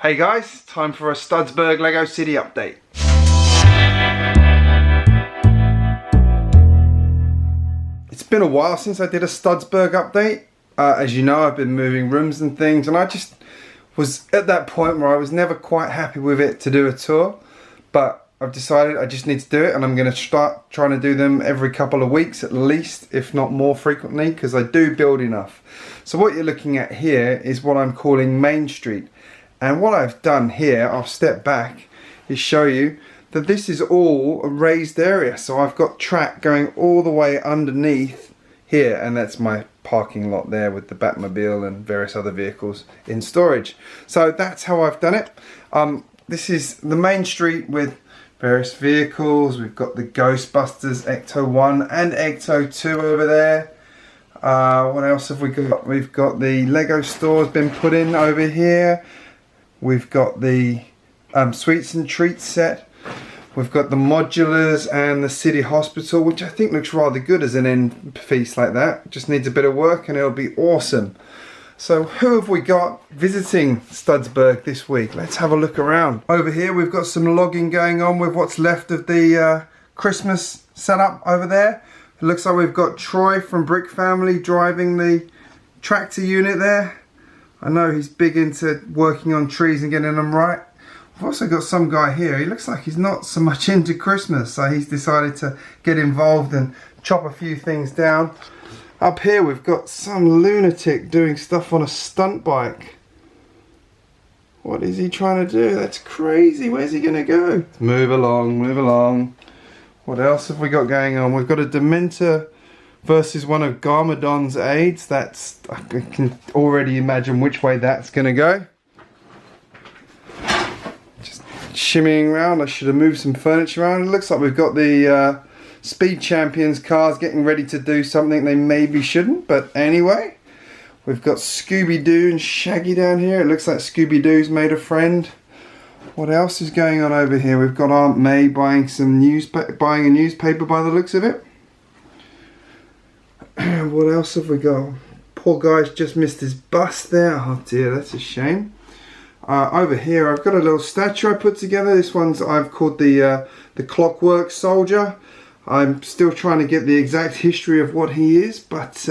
Hey guys, time for a Studsburg Lego City update. It's been a while since I did a Studsburg update. As you know, I've been moving rooms and things, and I just was at that point where I was never quite happy with it to do a tour, but I've decided I just need to do it, and I'm going to start trying to do them every couple of weeks at least, if not more frequently, because I do build enough. So what you're looking at here is what I'm calling Main Street. And what I've done here, I'll step back, is show you that this is all a raised area. So I've got track going all the way underneath here, and that's my parking lot there with the Batmobile and various other vehicles in storage. So that's how I've done it. This is the main street with various vehicles. We've got the Ghostbusters Ecto 1 and Ecto 2 over there. What else have we got? We've got the Lego stores been put in over here. We've got the sweets and treats set. We've got the modulars and the city hospital, which I think looks rather good as an end piece like that. Just needs a bit of work and it'll be awesome. So who have we got visiting Studsburg this week? Let's have a look around. Over here we've got some logging going on with what's left of the Christmas setup over there. It looks like we've got Troy from Brick Family driving the tractor unit there. I know he's big into working on trees and getting them right. We've also got some guy here, he looks like he's not so much into Christmas, so he's decided to get involved and chop a few things down. Up here we've got some lunatic doing stuff on a stunt bike. What is he trying to do? That's crazy, where's he going to go? Move along, move along. What else have we got going on? We've got a Dementor versus one of Garmadon's aides. That's, I can already imagine which way that's going to go. Just shimmying around. I should have moved some furniture around. It looks like we've got the Speed Champions cars getting ready to do something they maybe shouldn't, but anyway. We've got Scooby-Doo and Shaggy down here. It looks like Scooby-Doo's made a friend. What else is going on over here? We've got Aunt May buying some buying a newspaper by the looks of it. What else have we got? Poor guy's just missed his bus there. Oh dear, that's a shame. Over here I've got a little statue I put together. This one's I've called the Clockwork Soldier. I'm still trying to get the exact history of what he is, but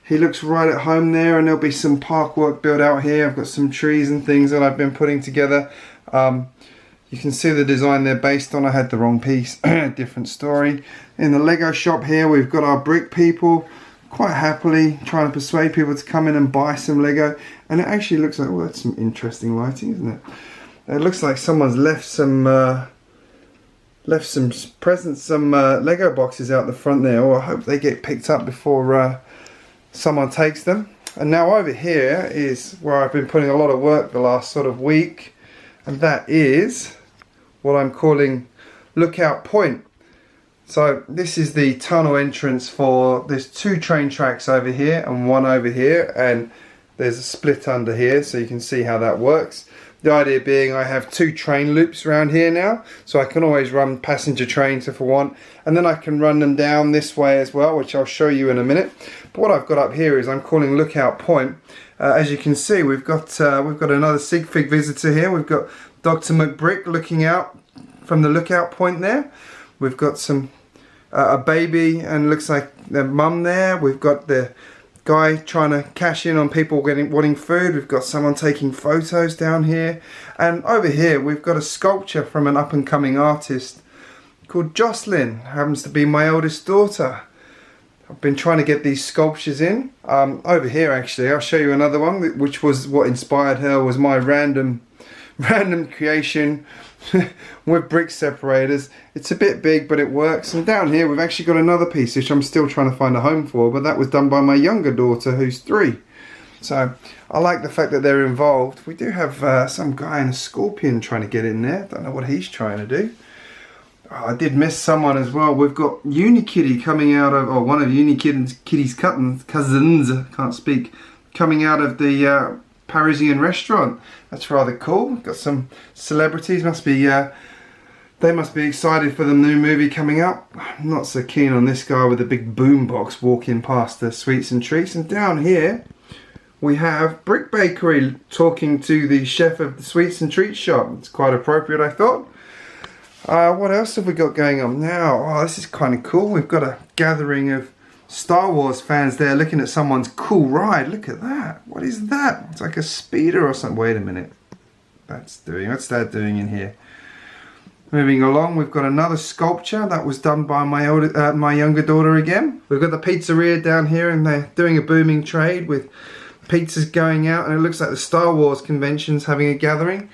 he looks right at home there, and there'll be some park work built out here. I've got some trees and things that I've been putting together. You can see the design they're based on. I had the wrong piece, different story. In the Lego shop here we've got our brick people quite happily trying to persuade people to come in and buy some Lego, and it actually looks like, well, that's some interesting lighting, isn't it? It looks like someone's left some presents, some Lego boxes out the front there. Oh, I hope they get picked up before someone takes them. And now over here is where I've been putting a lot of work the last sort of week, and that is what I'm calling Lookout Point. So this is the tunnel entrance for, there's two train tracks over here and one over here, and there's a split under here, so you can see how that works. The idea being I have two train loops around here now, so I can always run passenger trains if I want, and then I can run them down this way as well, which I'll show you in a minute. But what I've got up here is I'm calling Lookout Point. As you can see, we've got another sig fig visitor here. We've got Dr. McBrick looking out from the lookout point there. We've got some a baby and looks like their mum there. We've got the guy trying to cash in on people wanting food. We've got someone taking photos down here, and over here we've got a sculpture from an up-and-coming artist called Jocelyn. Happens to be my eldest daughter. I've been trying to get these sculptures in. Over here actually I'll show you another one, which was what inspired her, was my random creation with brick separators. It's a bit big, but it works. And down here we've actually got another piece which I'm still trying to find a home for, but that was done by my younger daughter who's 3. So I like the fact that they're involved. We do have some guy in a scorpion trying to get in there. Don't know what he's trying to do. Oh, I did miss someone as well. We've got Unikitty coming out of, or one of Unikitty's cousins, can't speak, coming out of the Parisian restaurant. That's rather cool. We've got some celebrities. They must be excited for the new movie coming up. I'm not so keen on this guy with a big boombox walking past the sweets and treats. And down here we have Brick Bakery talking to the chef of the sweets and treats shop. It's quite appropriate, I thought. What else have we got going on now? Oh, this is kind of cool. We've got a gathering of Star Wars fans there looking at someone's cool ride. Look at that. What is that? It's like a speeder or something. Wait a minute. What's that doing in here? Moving along, we've got another sculpture that was done by my younger daughter again. We've got the pizzeria down here and they're doing a booming trade with pizzas going out, and it looks like the Star Wars convention's having a gathering.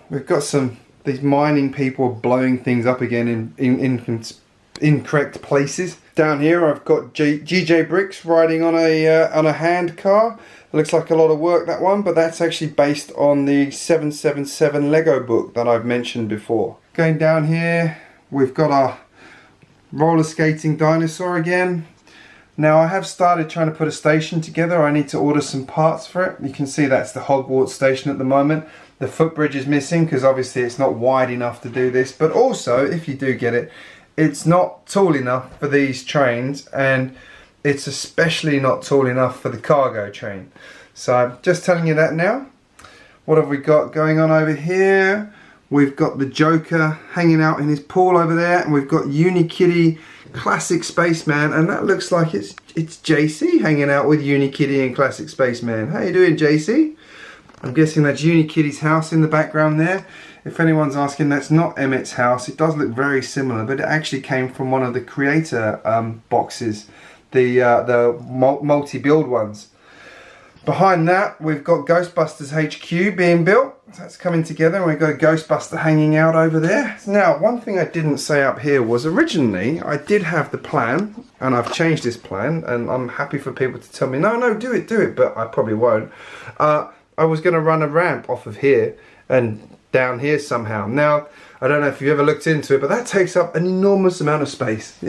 We've got these mining people blowing things up again in incorrect places. Down here I've got GJBricks riding on a hand car. It looks like a lot of work, that one, but that's actually based on the 777 Lego book that I've mentioned before. Going down here, we've got our roller skating dinosaur again. Now I have started trying to put a station together. I need to order some parts for it. You can see that's the Hogwarts Station at the moment. The footbridge is missing because obviously it's not wide enough to do this, but also if you do get it, it's not tall enough for these trains, and it's especially not tall enough for the cargo train. So I'm just telling you that now. What have we got going on over here? We've got the Joker hanging out in his pool over there, and we've got Unikitty Classic Spaceman, and that looks like it's JC hanging out with Unikitty and Classic Spaceman. How you doing, JC? I'm guessing that's Unikitty's house in the background there. If anyone's asking, that's not Emmett's house. It does look very similar, but it actually came from one of the creator boxes, the multi-build ones. Behind that, we've got Ghostbusters HQ being built. So that's coming together, and we've got a Ghostbuster hanging out over there. Now, one thing I didn't say up here was originally I did have the plan, and I've changed this plan, and I'm happy for people to tell me, no, do it, but I probably won't. I was going to run a ramp off of here and down here somehow. Now, I don't know if you've ever looked into it, but that takes up an enormous amount of space. I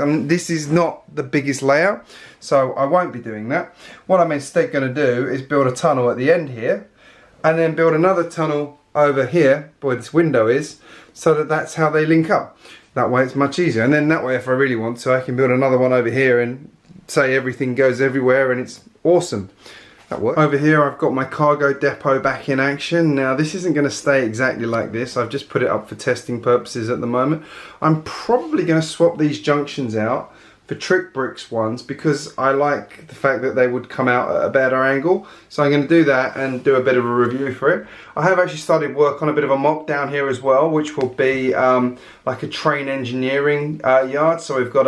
mean, this is not the biggest layout, so I won't be doing that. What I'm instead going to do is build a tunnel at the end here, and then build another tunnel over here, where this window is, so that's how they link up. That way it's much easier. And then that way, if I really want to, I can build another one over here and say everything goes everywhere, and it's awesome. That works. Over here I've got my cargo depot back in action. Now this isn't going to stay exactly like this. I've just put it up for testing purposes at the moment. I'm probably going to swap these junctions out for Trick Bricks ones because I like the fact that they would come out at a better angle. So I'm going to do that and do a bit of a review for it. I have actually started work on a bit of a mock down here as well, which will be like a train engineering yard. So we've got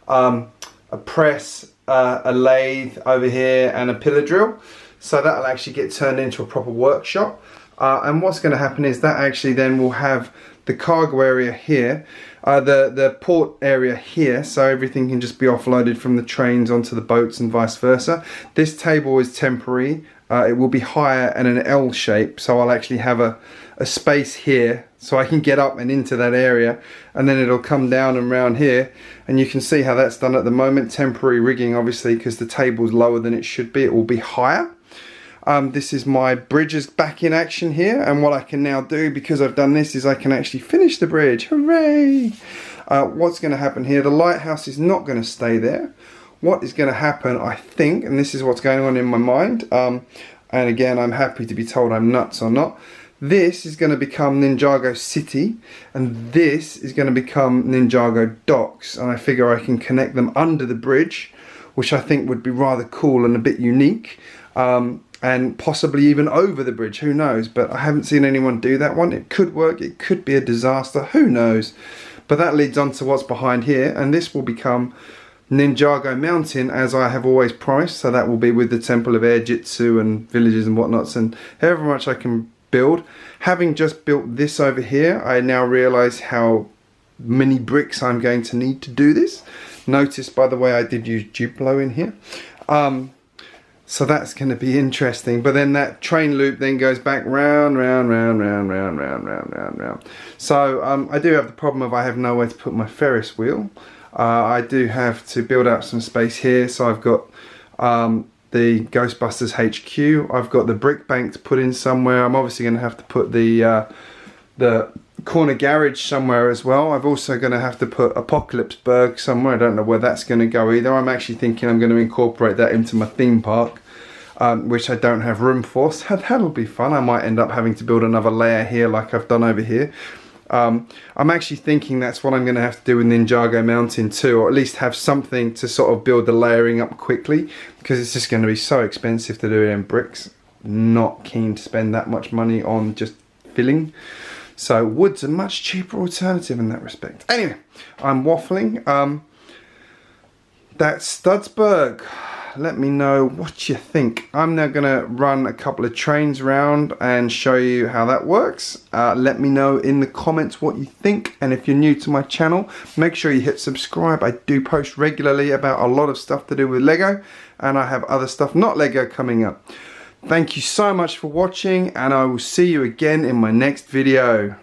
a press, a lathe over here, and a pillar drill. So that'll actually get turned into a proper workshop. And what's going to happen is that actually then we'll have the cargo area here, the port area here, so everything can just be offloaded from the trains onto the boats and vice versa. This table is temporary. It will be higher and an L shape, so I'll actually have a space here so I can get up and into that area, and then it'll come down and round here, and you can see how that's done at the moment. Temporary rigging, obviously, because the table's lower than it should be. It will be higher. This is my bridges back in action here, and what I can now do because I've done this is I can actually finish the bridge. Hooray! What's going to happen here, the lighthouse is not going to stay there. What is going to happen, I think, and this is what's going on in my mind, and again I'm happy to be told I'm nuts or not, this is going to become Ninjago City, and this is going to become Ninjago Docks, and I figure I can connect them under the bridge, which I think would be rather cool and a bit unique, and possibly even over the bridge, who knows, but I haven't seen anyone do that one. It could work, it could be a disaster, who knows, but that leads on to what's behind here, and this will become Ninjago Mountain, as I have always promised, so that will be with the Temple of AirJitzu and villages and whatnots, and however much I can build. Having just built this over here, I now realise how many bricks I'm going to need to do this. Notice, by the way, I did use Duplo in here. So that's going to be interesting. But then that train loop then goes back round. So I do have the problem of I have nowhere to put my Ferris wheel. I do have to build up some space here. So I've got the Ghostbusters HQ. I've got the brick bank to put in somewhere. I'm obviously going to have to put the corner garage somewhere as well. I'm also going to have to put Apocalypseburg somewhere. I don't know where that's going to go either. I'm actually thinking I'm going to incorporate that into my theme park. which I don't have room for, so that'll be fun. I might end up having to build another layer here like I've done over here. I'm actually thinking that's what I'm going to have to do with Ninjago Mountain too, or at least have something to sort of build the layering up quickly, because it's just going to be so expensive to do it in bricks. Not keen to spend that much money on just filling. So wood's a much cheaper alternative in that respect. Anyway, I'm waffling. That's Studsburg. Let me know what you think. I'm now going to run a couple of trains around and show you how that works. Let me know in the comments what you think, and if you're new to my channel, make sure you hit subscribe. I do post regularly about a lot of stuff to do with Lego, and I have other stuff not Lego coming up. Thank you so much for watching, and I will see you again in my next video.